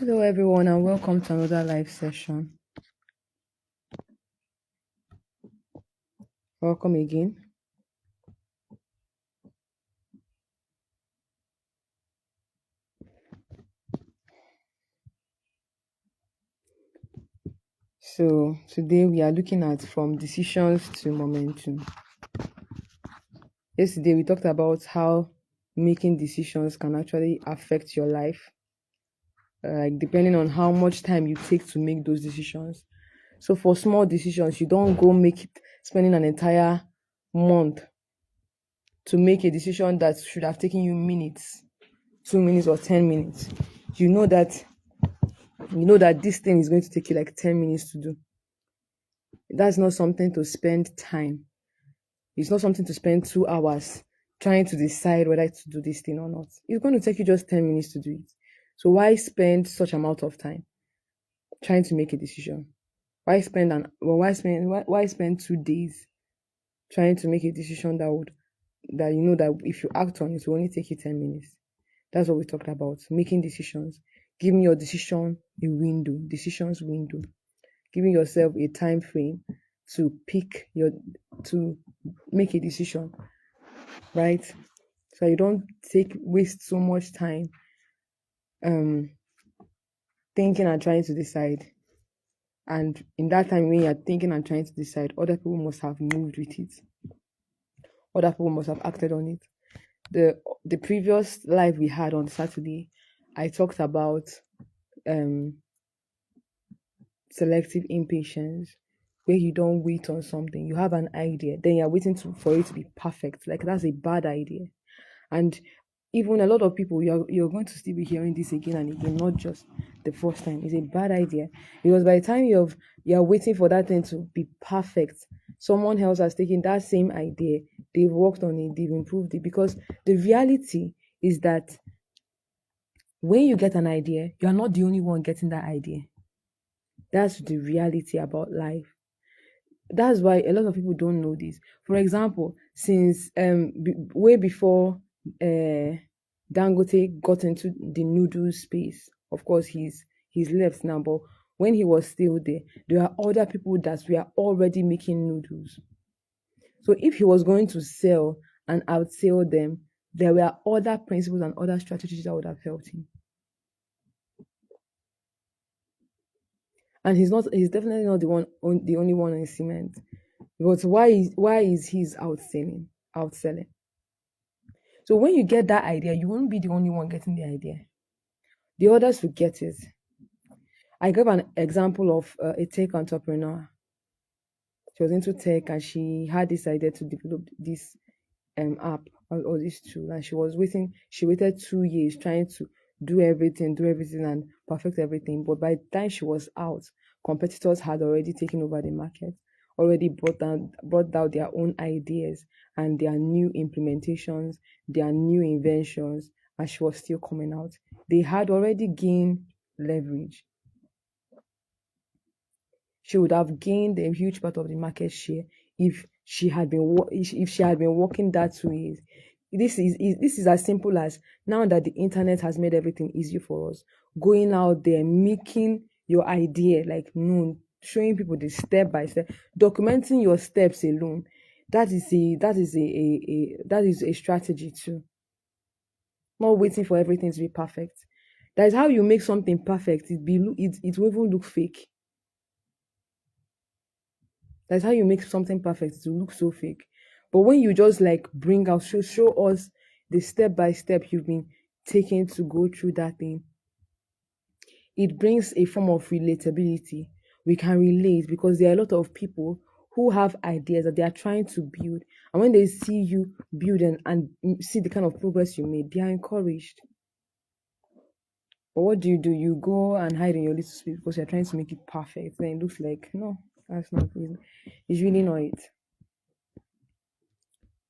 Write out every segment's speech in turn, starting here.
Hello, everyone, and welcome to another live session. Welcome again. So, today we are looking at from decisions to momentum. Yesterday, we talked about how making decisions can actually affect your life, depending on how much time you take to make those decisions. So, for small decisions, you don't go make it spending an entire month to make a decision that should have taken you minutes, 2 minutes or 10 minutes. You know that this thing is going to take you like 10 minutes to do. That's not something to spend time. It's not something to spend 2 hours trying to decide whether to do this thing or not. It's going to take you just 10 minutes to do it. So why spend such amount of time trying to make a decision? Why spend 2 days trying to make a decision that you know that if you act on it will only take you 10 minutes? That's what we talked about. Making decisions. Giving your decision a window. Decisions window. Giving yourself a time frame to make a decision, right? So you don't waste so much time thinking and trying to decide. And in that time when you're thinking and trying to decide, other people must have moved with it. Other people must have acted on it. The previous live we had on Saturday, I talked about selective impatience, where you don't wait on something. You have an idea, then you're waiting for it to be perfect. Like, that's a bad idea. And even a lot of people, you're going to still be hearing this again and again, not just the first time. It's a bad idea, because by the time you're waiting for that thing to be perfect, someone else has taken that same idea, they've worked on it, they've improved it. Because the reality is that when you get an idea, you are not the only one getting that idea. That's the reality about life. That's why a lot of people don't know this. For example, since way before Dangote got into the noodle space, of course he's left now, but when he was still there are other people that were already making noodles. So if he was going to sell and outsell them, there were other principles and other strategies that would have helped him. And he's definitely not the only one in cement. But why is he outselling? So when you get that idea, you won't be the only one getting the idea. The others will get it. I gave an example of a tech entrepreneur. She was into tech and she had this idea to develop this app or this tool, and she waited 2 years trying to do everything and perfect everything. But by the time she was out, competitors had already taken over the market, already brought out their own ideas and their new implementations, their new inventions, and she was still coming out. They had already gained leverage. She would have gained a huge part of the market share if she had been working that 2 years. This is as simple as, now that the internet has made everything easy for us, going out there, making your idea like known, showing people the step by step, documenting your steps alone. That is a strategy too. Not waiting for everything to be perfect. That is how you make something perfect. It will even look fake. That's how you make something perfect to look so fake. But when you just like bring out, show us the step by step you've been taking to go through that thing, it brings a form of relatability. We can relate because there are a lot of people who have ideas that they are trying to build, and when they see you build and see the kind of progress you made, they are encouraged. But what do? You go and hide in your little space because you're trying to make it perfect. Then it looks like, no, that's not it. It's really not it.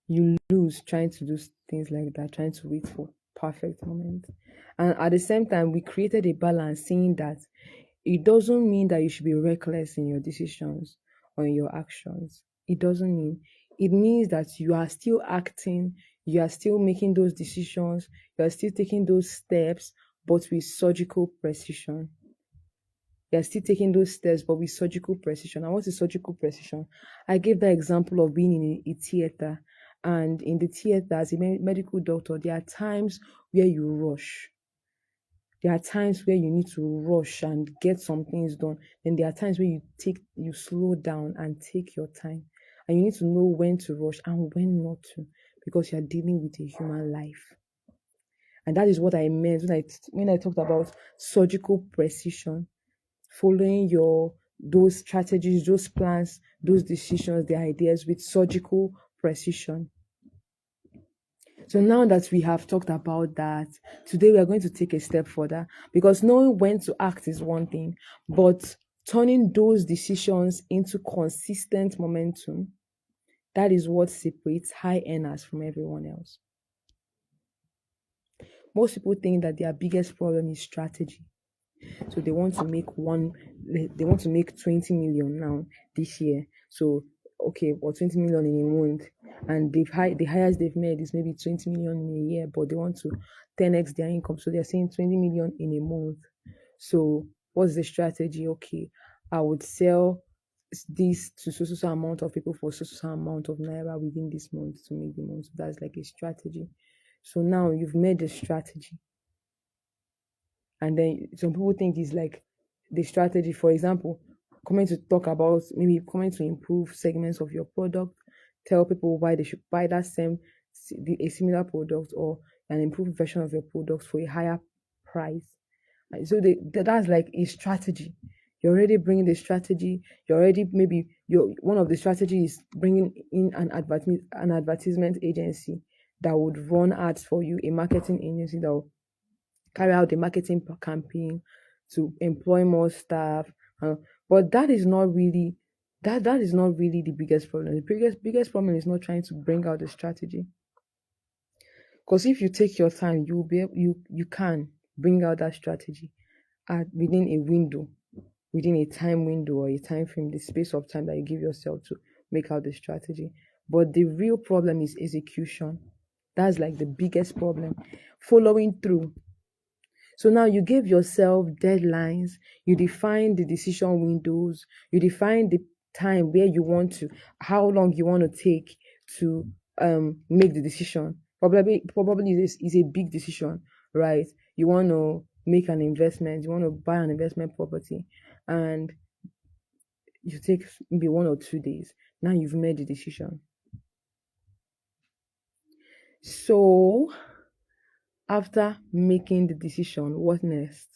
You lose trying to do things like that, trying to wait for perfect moment. And at the same time, we created a balance, saying that it doesn't mean that you should be reckless in your decisions or in your actions. It doesn't mean. It means that you are still acting, you are still making those decisions, you are still taking those steps, but with surgical precision. They are still taking those steps, but with surgical precision. And what is surgical precision? I gave that example of being in a theater. And in the theater, as a medical doctor, there are times where you rush. There are times where you need to rush and get some things done. Then there are times where you slow down and take your time. And you need to know when to rush and when not to, because you are dealing with a human life. And that is what I meant when I talked about surgical precision, following those strategies, those plans, those decisions, the ideas with surgical precision. So now that we have talked about that, today we are going to take a step further, because knowing when to act is one thing, but turning those decisions into consistent momentum, that is what separates high earners from everyone else. Most people think that their biggest problem is strategy. So they want to make 20 million now this year. So okay, or 20 million in a month, and the highest they've made is maybe 20 million in a year, but they want to 10x their income. So they're saying 20 million in a month. So what's the strategy? Okay, I would sell this to so amount of people for so amount of naira within this month to make the month. So that's like a strategy. So now you've made a strategy. And then some people think it's like the strategy, for example, coming to talk about maybe coming to improve segments of your product, tell people why they should buy a similar product or an improved version of your product for a higher price. So that's like a strategy. You're already bringing the strategy. One of the strategies is bringing in an advertisement agency that would run ads for you, a marketing agency that will carry out the marketing campaign to employ more staff. But that is not really the biggest problem. The biggest problem is not trying to bring out the strategy. Because if you take your time, you can bring out that strategy within a time window or a time frame, the space of time that you give yourself to make out the strategy. But the real problem is execution. That's like the biggest problem. Following through. So now you give yourself deadlines, you define the decision windows, you define the time how long you want to take to make the decision. Probably this is a big decision, right? You want to make an investment, you want to buy an investment property, and you take maybe 1 or 2 days. Now you've made the decision. So after making the decision, what next?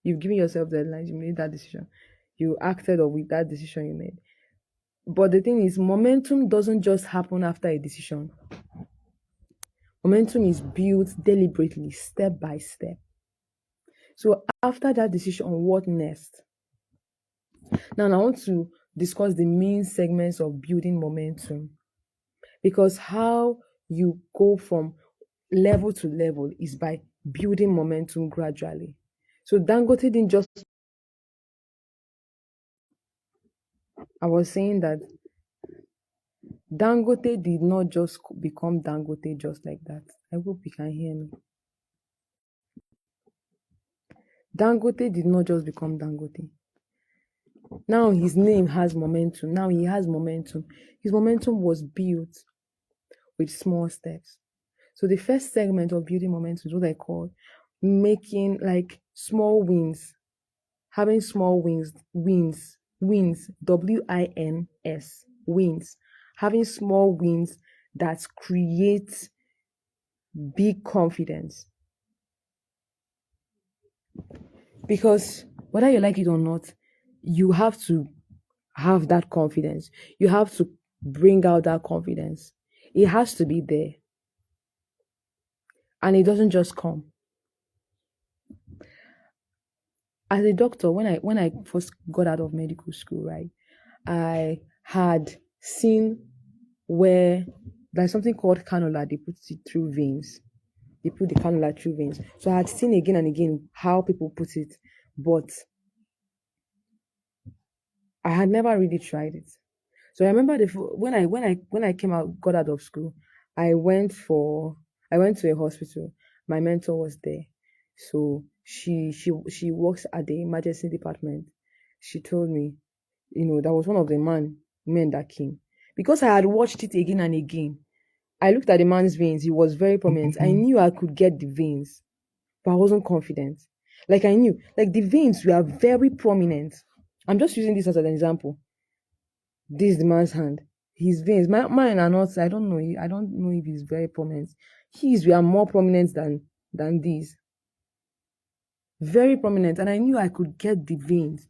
You've given yourself deadlines, you made that decision. You acted or with that decision you made. But the thing is, momentum doesn't just happen after a decision. Momentum is built deliberately, step by step. So after that decision, what next? Now I want to discuss the main segments of building momentum. Because how you go from level to level is by building momentum gradually. So Dangote didn't just... I was saying that Dangote did not just become Dangote just like that. I hope you can hear me. Dangote did not just become Dangote. Now his name has momentum. Now he has momentum. His momentum was built with small steps. So the first segment of building momentum is what I call making like small wins. Having small wins, wins, W-I-N-S, wins. Having small wins that create big confidence. Because whether you like it or not, you have to have that confidence. You have to bring out that confidence. It has to be there. And it doesn't just come. As a doctor, when I first got out of medical school, right, I had seen where there's something called cannula. They put it through veins. They put the cannula through veins. So I had seen again and again how people put it, but I had never really tried it. So I remember when I got out of school, I went to a hospital, My mentor was there. So she works at the emergency department. She told me, that was one of the men that came. Because I had watched it again and again, I looked at the man's veins. He was very prominent. I knew I could get the veins, but I wasn't confident. Like I knew, like the veins were very prominent. I'm just using this as an example. This is the man's hand. His veins, mine are not. I don't know. I don't know if he's very prominent. His were more prominent than these. Very prominent, and I knew I could get the veins.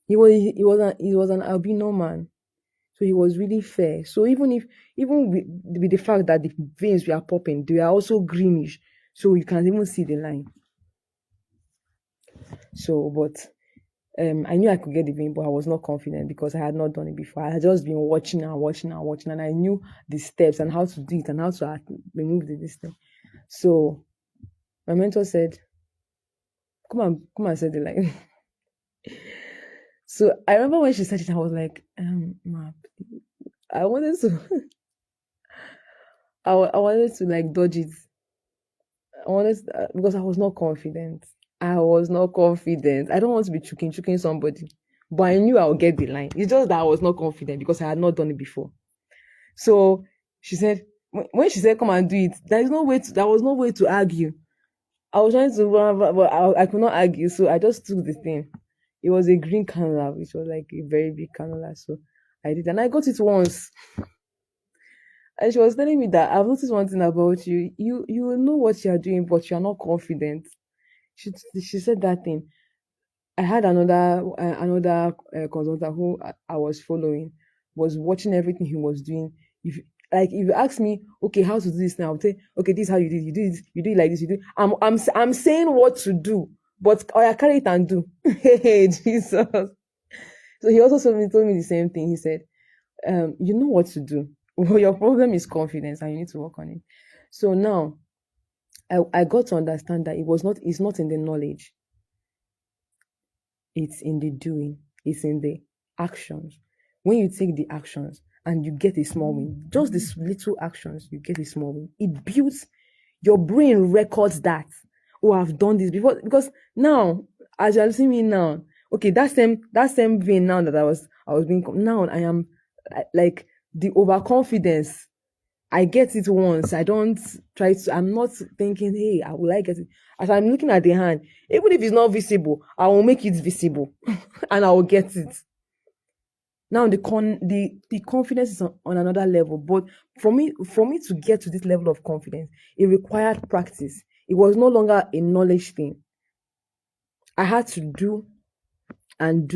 He was an albino man, so he was really fair. So even with the fact that the veins were popping, they were also greenish, so you can even see the line. So, but I knew I could get the vein, but I was not confident because I had not done it before. I had just been watching and watching and watching, and I knew the steps and how to do it and how to remove this thing. So my mentor said, come and set the line. So I remember when she said it, I was like, ma, I wanted to I wanted to like dodge it. Because I was not confident. I was not confident. I don't want to be choking somebody. But I knew I would get the line. It's just that I was not confident because I had not done it before. So she said, when she said, come and do it, there was no way to argue. I was trying to, but I could not argue. So I just took the thing. It was a green cannula, which was like a very big cannula. So I did. And I got it once. And she was telling me that I've noticed one thing about you. You know what you are doing, but you are not confident. She said that thing. I had another consultant who I was following, was watching everything he was doing. If you ask me, okay, how to do this now, I'll say, okay, this is how you do it. You do it. You do it like this. You do. I'm saying what to do, but I carry it and do. Hey, Jesus. So he also told me the same thing. He said, you know what to do. Well, your problem is confidence, and you need to work on it. So now, I got to understand that it's not in the knowledge. It's in the doing. It's in the actions. When you take the actions and you get a small win, just these little actions, you get a small win. It builds, your brain records that. Oh, I've done this before. Because now, as you're seeing me now, okay, that same vein now that I was being, now I am like the overconfidence. I get it once. I don't try to, I'm not thinking, hey, I will like get it. As I'm looking at the hand, even if it's not visible, I will make it visible and I will get it. Now the confidence is on another level. But for me to get to this level of confidence, it required practice. It was no longer a knowledge thing. I had to do, and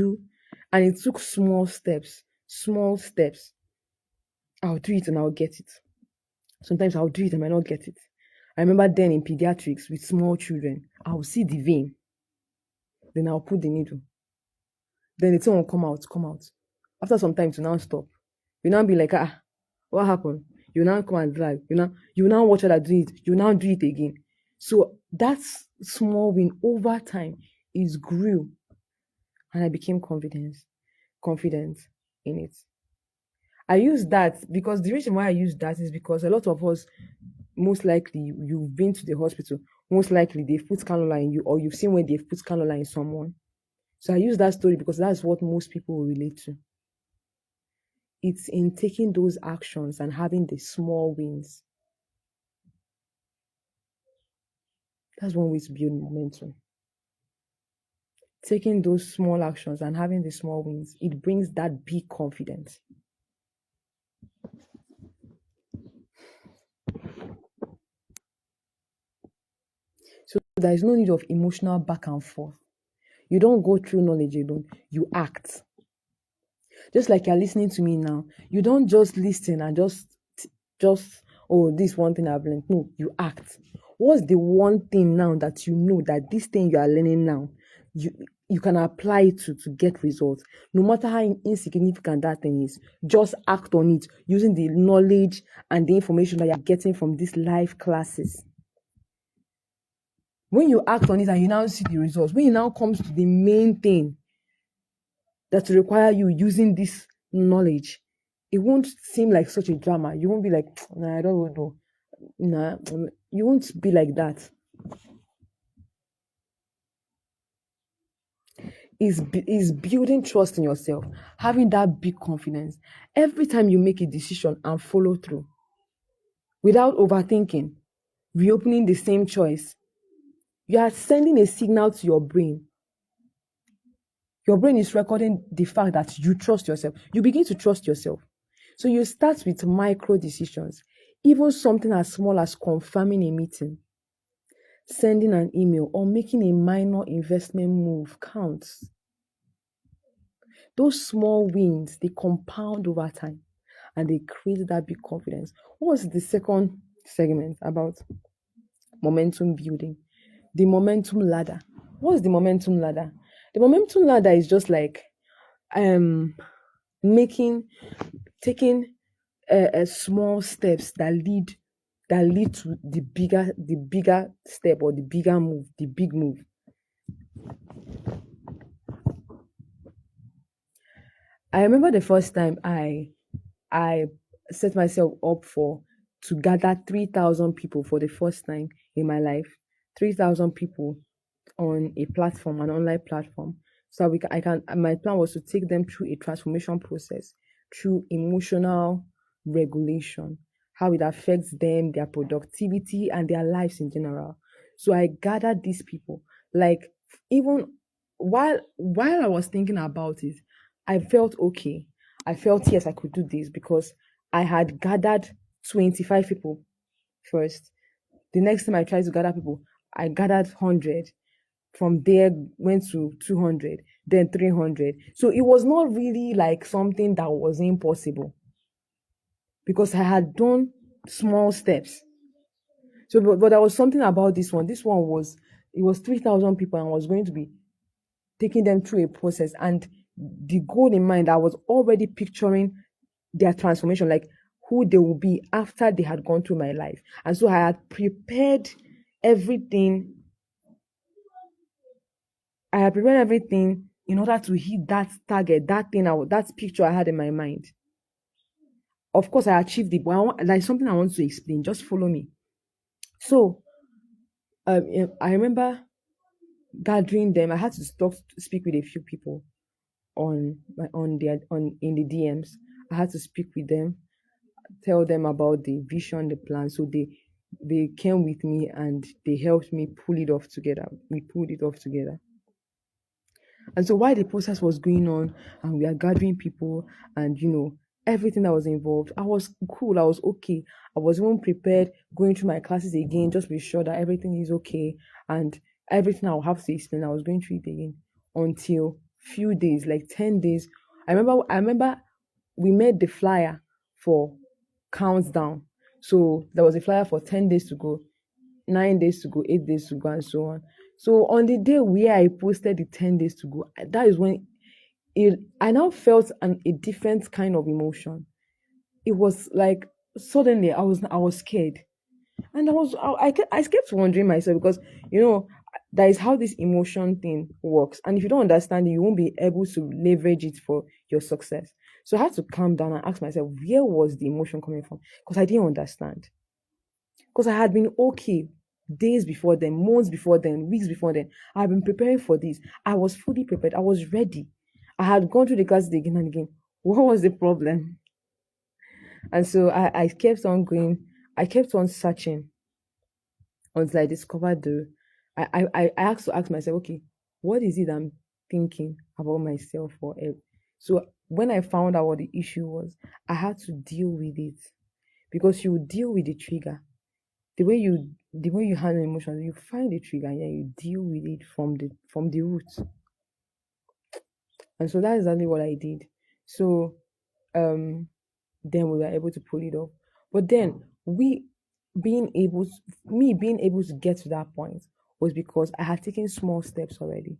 it took small steps. I'll do it and I'll get it. Sometimes I'll do it and I might not get it. I remember then in pediatrics with small children, I'll see the vein. Then I'll put the needle. Then the thing will come out. After some time, to now stop. You now be like, what happened? You now come and drag. You now watch her do it. You now do it again. So that small win over time is grew. And I became confident in it. I use that because the reason why I use that is because a lot of us, most likely, you've been to the hospital, most likely they've put cannula in you, or you've seen when they've put cannula in someone. So I use that story because that's what most people will relate to. It's in taking those actions and having the small wins. That's one way to build momentum. Taking those small actions and having the small wins, it brings that big confidence. So there is no need of emotional back and forth. You don't go through knowledge alone. You act. Just like you're listening to me now. You don't just listen and just oh, this one thing I've learned. No, you act. What's the one thing now that you know that this thing you are learning now, you can apply it to get results? No matter how insignificant that thing is, just act on it using the knowledge and the information that you're getting from these live classes. When you act on it and you now see the results, when it now comes to the main thing that require you using this knowledge, it won't seem like such a drama. You won't be like, nah, I don't know. Nah, you won't be like that. is building trust in yourself, having that big confidence. Every time you make a decision and follow through without overthinking, reopening the same choice, you are sending a signal to your brain. Your brain is recording the fact that you trust yourself. You begin to trust yourself. So you start with micro decisions, even something as small as confirming a meeting, sending an email, or making a minor investment move counts. Those small wins, they compound over time and they create that big confidence. What was the second segment about? Momentum building. The momentum ladder. What's the momentum ladder? The momentum ladder is just like um making taking small steps that lead to the bigger step, or the bigger move, the big move. I remember the first time I set myself up for to gather 3,000 people for the first time in my life. 3,000 people on a platform, an online platform. So I can. My plan was to take them through a transformation process, through emotional regulation, how it affects them, their productivity, and their lives in general. So I gathered these people. Like, even while I was thinking about it, I felt okay. I felt, yes, I could do this because I had gathered 25 people first. The next time I tried to gather people, I gathered 100. From there, went to 200, then 300. So it was not really like something that was impossible because I had done small steps. So, but there was something about this one. This one was, it was 3,000 people and I was going to be taking them through a process. And the goal in mind, I was already picturing their transformation, like who they will be after they had gone through my life. And so I had prepared everything. I had prepared everything in order to hit that target, that thing, that picture I had in my mind. Of course, I achieved it, but there's something I want to explain. Just follow me. So, I remember gathering them. I had to speak with a few people on in the DMs. I had to speak with them, tell them about the vision, the plan. So they came with me and they helped me pull it off together. We pulled it off together. And so while the process was going on and we are gathering people and everything that was involved, I was cool, I was okay. I was even prepared going through my classes again, just be sure that everything is okay and everything I'll have to explain. I was going through it again until few days, like 10 days. I remember we made the flyer for countdown. So there was a flyer for 10 days to go, 9 days to go, 8 days to go, and so on. So on the day where I posted the 10 days to go, that is when I now felt a different kind of emotion. It was like suddenly I was scared, and I kept wondering myself because that is how this emotion thing works, and if you don't understand it, you won't be able to leverage it for your success. So I had to calm down and ask myself, where was the emotion coming from? Because I didn't understand. Because I had been okay days before then, months before then, weeks before then. I had been preparing for this. I was fully prepared. I was ready. I had gone through the classes again and again. What was the problem? And so I kept on going. I kept on searching until I discovered I asked to ask myself, okay, what is it I'm thinking about myself or else? So when I found out what the issue was, I had to deal with it because you deal with the trigger. The way you handle emotions, you find the trigger and then you deal with it from the root. And so that's exactly what I did. So um then we were able to pull it off. But then being able to get to that point was because I had taken small steps already.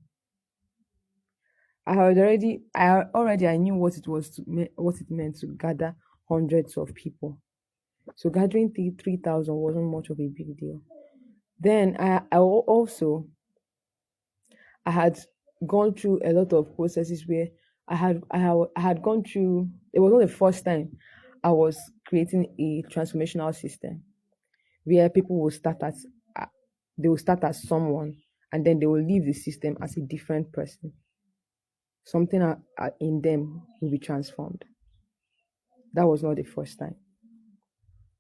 I knew what it was what it meant to gather hundreds of people. So gathering 3,000 wasn't much of a big deal. Then I had gone through a lot of processes where I had gone through. It was not the first time I was creating a transformational system where people will they will start as someone and then they will leave the system as a different person. something in them will be transformed. That was not the first time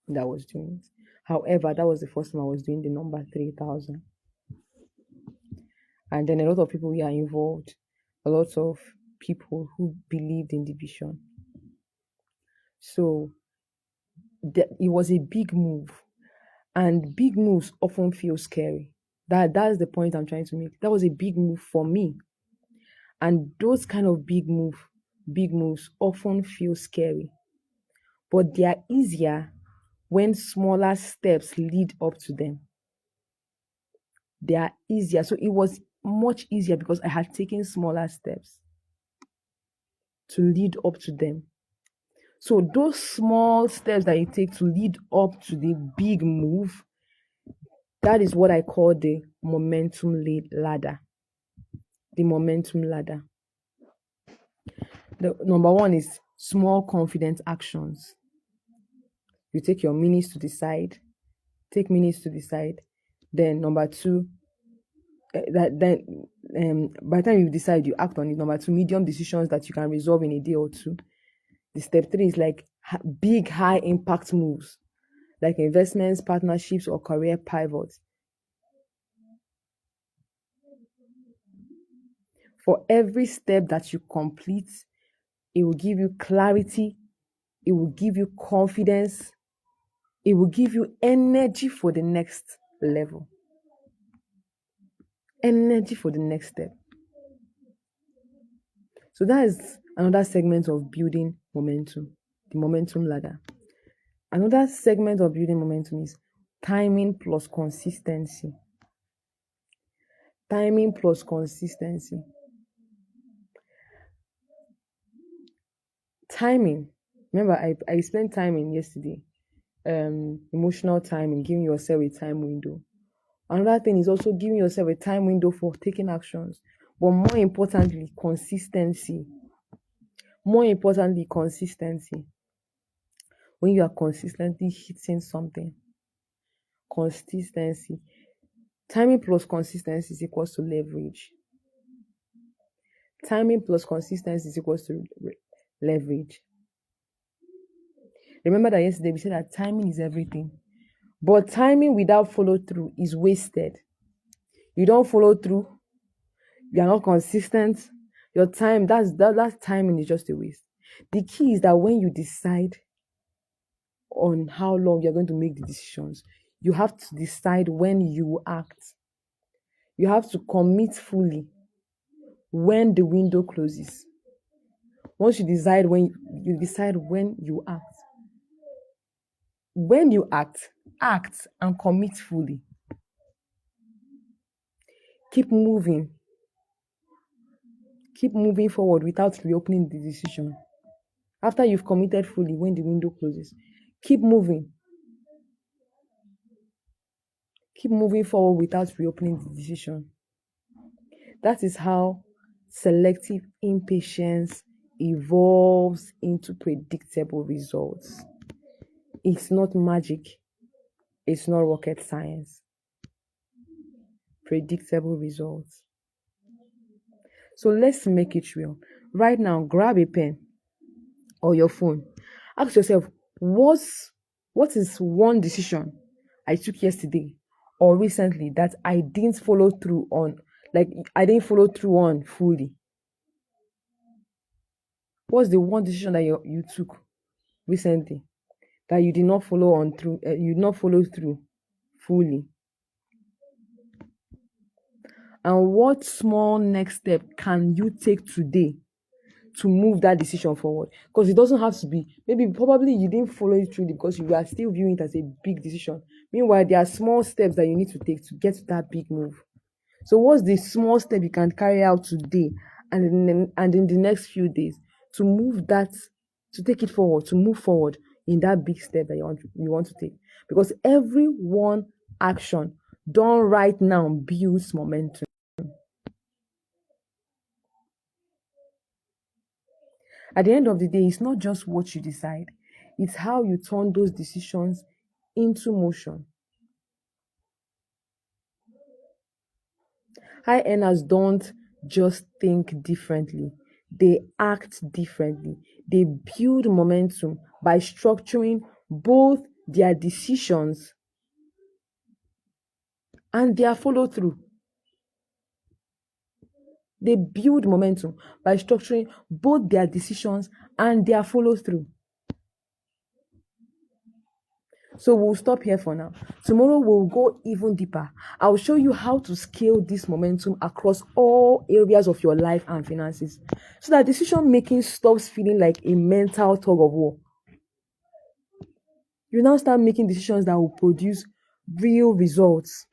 that I was doing it. However, that was the first time I was doing the number 3,000. And then a lot of people were involved, a lot of people who believed in the vision. So it was a big move, and big moves often feel scary. That's the point I'm trying to make. That was a big move for me, and those kind of big moves often feel scary, but they are easier when smaller steps lead up to them. They are easier. So it was much easier because I had taken smaller steps to lead up to them. So those small steps that you take to lead up to the big move, that is what I call the momentum ladder. The momentum ladder. The number one is small confident actions. You take your minutes to decide. Take minutes to decide. Then number two, by the time you decide, you act on it. Number two, medium decisions that you can resolve in a day or two. The step three is like big, high impact moves, like investments, partnerships, or career pivots. For every step that you complete, it will give you clarity, it will give you confidence, it will give you energy for the next level. Energy for the next step. So that is another segment of building momentum, the momentum ladder. Another segment of building momentum is timing plus consistency. Timing plus consistency. Timing. Remember, I explained timing yesterday. Emotional timing, giving yourself a time window. Another thing is also giving yourself a time window for taking actions. But more importantly, consistency. When you are consistently hitting something, consistency. Timing plus consistency is equals to leverage. Timing plus consistency is equals to leverage. Remember that yesterday we said that timing is everything. But timing without follow through is wasted. You don't follow through, you are not consistent. Your time, that timing is just a waste. The key is that when you decide on how long you're going to make the decisions, you have to decide when you act. You have to commit fully when the window closes. Once you decide when you act. When you act and commit fully. Keep moving forward without reopening the decision. After you've committed fully, when the window closes, keep moving forward without reopening the decision. That is how selective impatience evolves into predictable results. It's not magic. It's not rocket science. Predictable results. So let's make it real. Right now, grab a pen or your phone. Ask yourself, what is one decision I took yesterday or recently that I didn't follow through on? Like, I didn't follow through on fully. What's the one decision that you took recently that you did not follow through fully? And what small next step can you take today to move that decision forward? Because it doesn't have to be, probably you didn't follow it through because you are still viewing it as a big decision. Meanwhile, there are small steps that you need to take to get to that big move. So what's the small step you can carry out today and in the next few days to move that, to take it forward, to move forward in that big step that you want to take? Because every one action done right now builds momentum. At the end of the day, it's not just what you decide, it's how you turn those decisions into motion. High earners don't just think differently, they act differently. They build momentum by structuring both their decisions and their follow through. They build momentum by structuring both their decisions and their follow through. So we'll stop here for now. Tomorrow we'll go even deeper. I'll show you how to scale this momentum across all areas of your life and finances so that decision making stops feeling like a mental tug of war. You now start making decisions that will produce real results.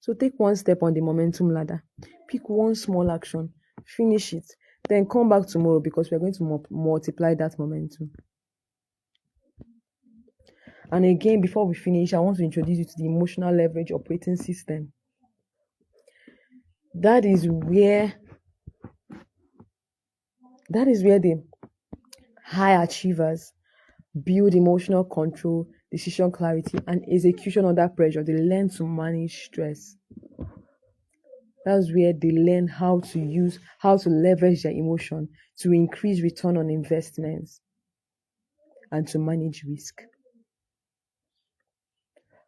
So take one step on the momentum ladder. Pick one small action, finish it, then come back tomorrow because we're going to multiply that momentum. And again, before we finish, I want to introduce you to the emotional leverage operating system. That is where the high achievers build emotional control, decision clarity, and execution under pressure. They learn to manage stress. That's where they learn how to leverage their emotion to increase return on investments and to manage risk.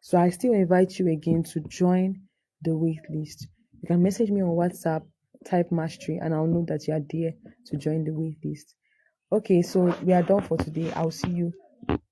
So I still invite you again to join the wait list. You can message me on WhatsApp, type mastery, and I'll know that you are there to join the wait list. Okay, so we are done for today. I'll see you